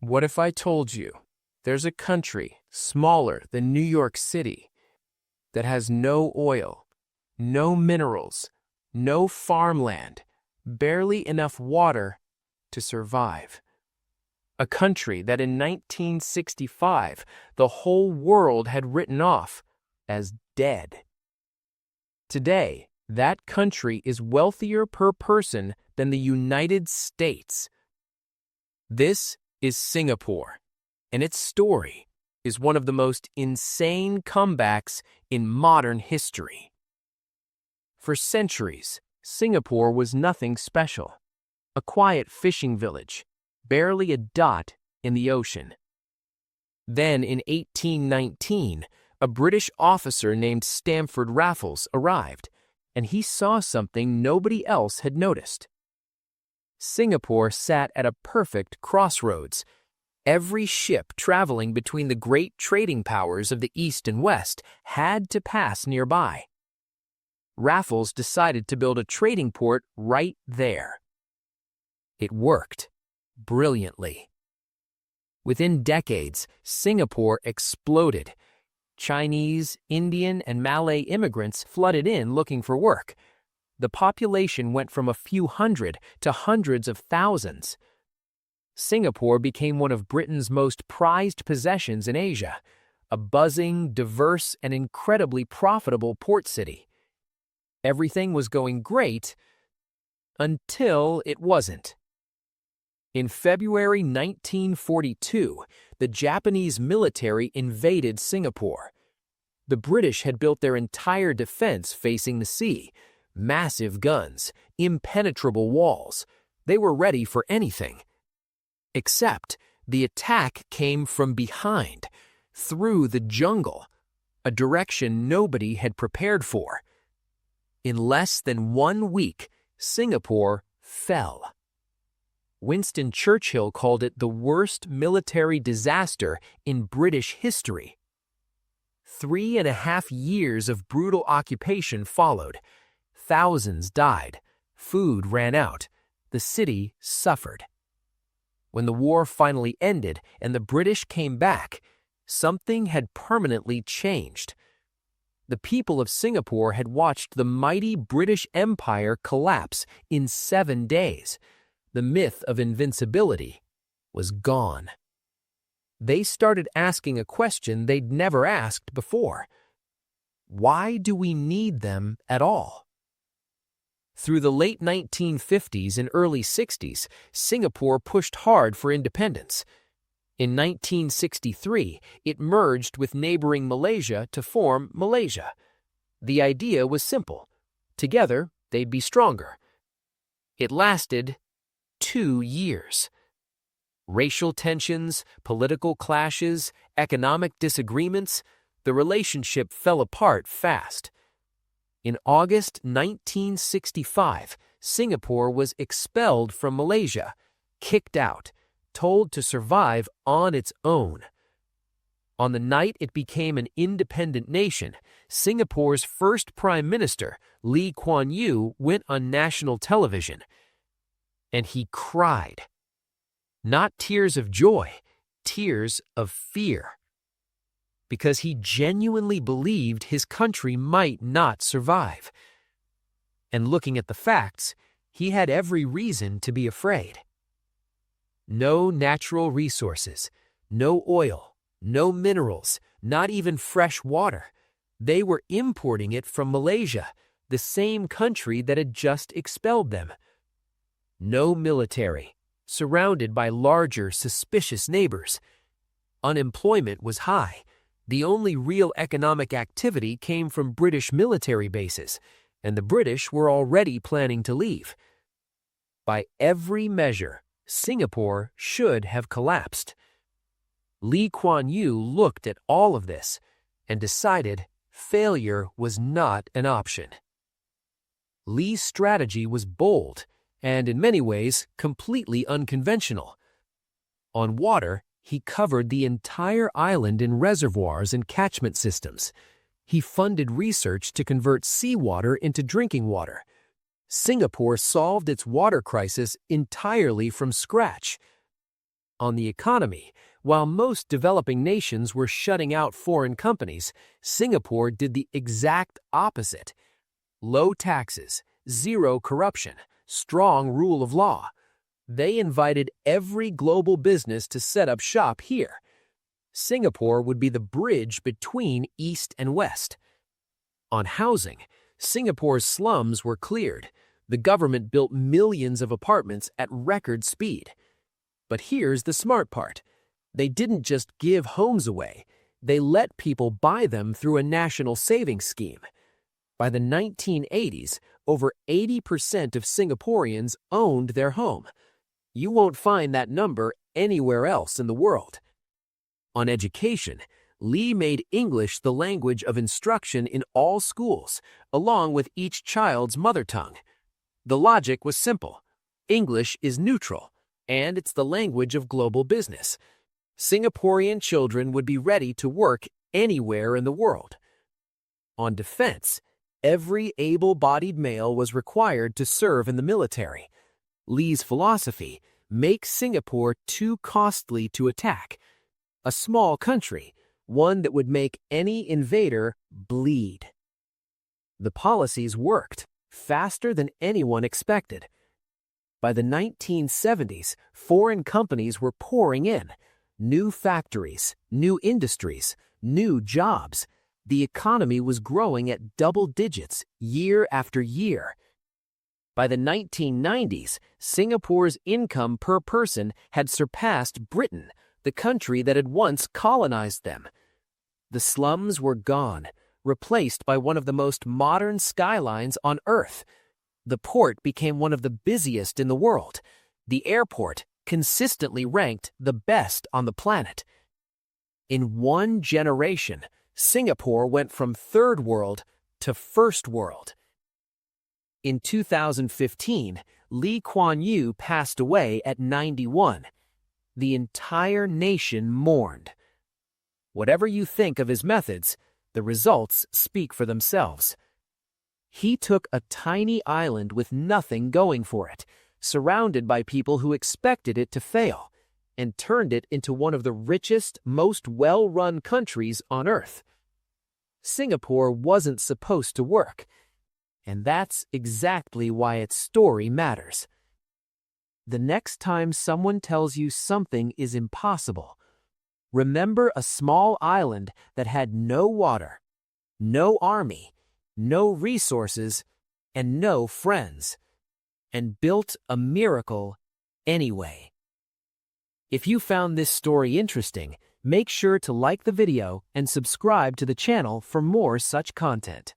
What if I told you there's a country smaller than New York City that has no oil, no minerals, no farmland, barely enough water to survive? A country that in 1965 the whole world had written off as dead. Today, that country is wealthier per person than the United States. This is Singapore, and its story is one of the most insane comebacks in modern history. For centuries, Singapore was nothing special. A quiet fishing village, barely a dot in the ocean. Then in 1819, a British officer named Stamford Raffles arrived, and he saw something nobody else had noticed. Singapore sat at a perfect crossroads. Every ship traveling between the great trading powers of the East and West had to pass nearby. Raffles decided to build a trading port right there. It worked brilliantly. Within decades, Singapore exploded. Chinese, Indian, and Malay immigrants flooded in looking for work. The population went from a few hundred to hundreds of thousands. Singapore became one of Britain's most prized possessions in Asia, a buzzing, diverse, and incredibly profitable port city. Everything was going great until it wasn't. In February 1942, the Japanese military invaded Singapore. The British had built their entire defense facing the sea. Massive guns, impenetrable walls. They were ready for anything. Except the attack came from behind, through the jungle, a direction nobody had prepared for. In less than 1 week, Singapore fell. Winston Churchill called it the worst military disaster in British history. 3.5 years of brutal occupation followed. Thousands died. Food ran out. The city suffered. When the war finally ended and the British came back, something had permanently changed. The people of Singapore had watched the mighty British Empire collapse in 7 days. The myth of invincibility was gone. They started asking a question they'd never asked before. Why do we need them at all? Through the late 1950s and early 60s, Singapore pushed hard for independence. In 1963, it merged with neighboring Malaysia to form Malaysia. The idea was simple. Together, they'd be stronger. It lasted 2 years. Racial tensions, political clashes, economic disagreements, the relationship fell apart fast. In August 1965, Singapore was expelled from Malaysia, kicked out, told to survive on its own. On the night it became an independent nation, Singapore's first prime minister, Lee Kuan Yew, went on national television. And he cried. Not tears of joy, tears of fear. Because he genuinely believed his country might not survive. And looking at the facts, he had every reason to be afraid. No natural resources, no oil, no minerals, not even fresh water. They were importing it from Malaysia, the same country that had just expelled them. No military, surrounded by larger, suspicious neighbors. Unemployment was high. The only real economic activity came from British military bases, and the British were already planning to leave. By every measure, Singapore should have collapsed. Lee Kuan Yew looked at all of this and decided failure was not an option. Lee's strategy was bold and, in many ways, completely unconventional. On water, he covered the entire island in reservoirs and catchment systems. He funded research to convert seawater into drinking water. Singapore solved its water crisis entirely from scratch. on the economy. While most developing nations were shutting out foreign companies, Singapore did the exact opposite. Low taxes, zero corruption, strong rule of law. They invited every global business to set up shop here. Singapore would be the bridge between East and West. On housing, Singapore's slums were cleared. The government built millions of apartments at record speed. But here's the smart part. They didn't just give homes away. They let people buy them through a national savings scheme. By the 1980s, over 80% of Singaporeans owned their home. You won't find that number anywhere else in the world. On education, Lee made English the language of instruction in all schools, along with each child's mother tongue. The logic was simple. English is neutral, and it's the language of global business. Singaporean children would be ready to work anywhere in the world. On defense, every able-bodied male was required to serve in the military. Lee's philosophy: make Singapore too costly to attack. A small country, one that would make any invader bleed. The policies worked faster than anyone expected. By the 1970s, foreign companies were pouring in. New factories, new industries, new jobs. The economy was growing at double digits year after year. By the 1990s, Singapore's income per person had surpassed Britain, the country that had once colonized them. The slums were gone, replaced by one of the most modern skylines on Earth. The port became one of the busiest in the world. The airport consistently ranked the best on the planet. In one generation, Singapore went from third world to first world. In 2015, Lee Kuan Yew passed away at 91. The entire nation mourned. Whatever you think of his methods, the results speak for themselves. He took a tiny island with nothing going for it, surrounded by people who expected it to fail, and turned it into one of the richest, most well-run countries on Earth. Singapore wasn't supposed to work, and that's exactly why its story matters. The next time someone tells you something is impossible, remember a small island that had no water, no army, no resources, and no friends, and built a miracle anyway. If you found this story interesting, make sure to like the video and subscribe to the channel for more such content.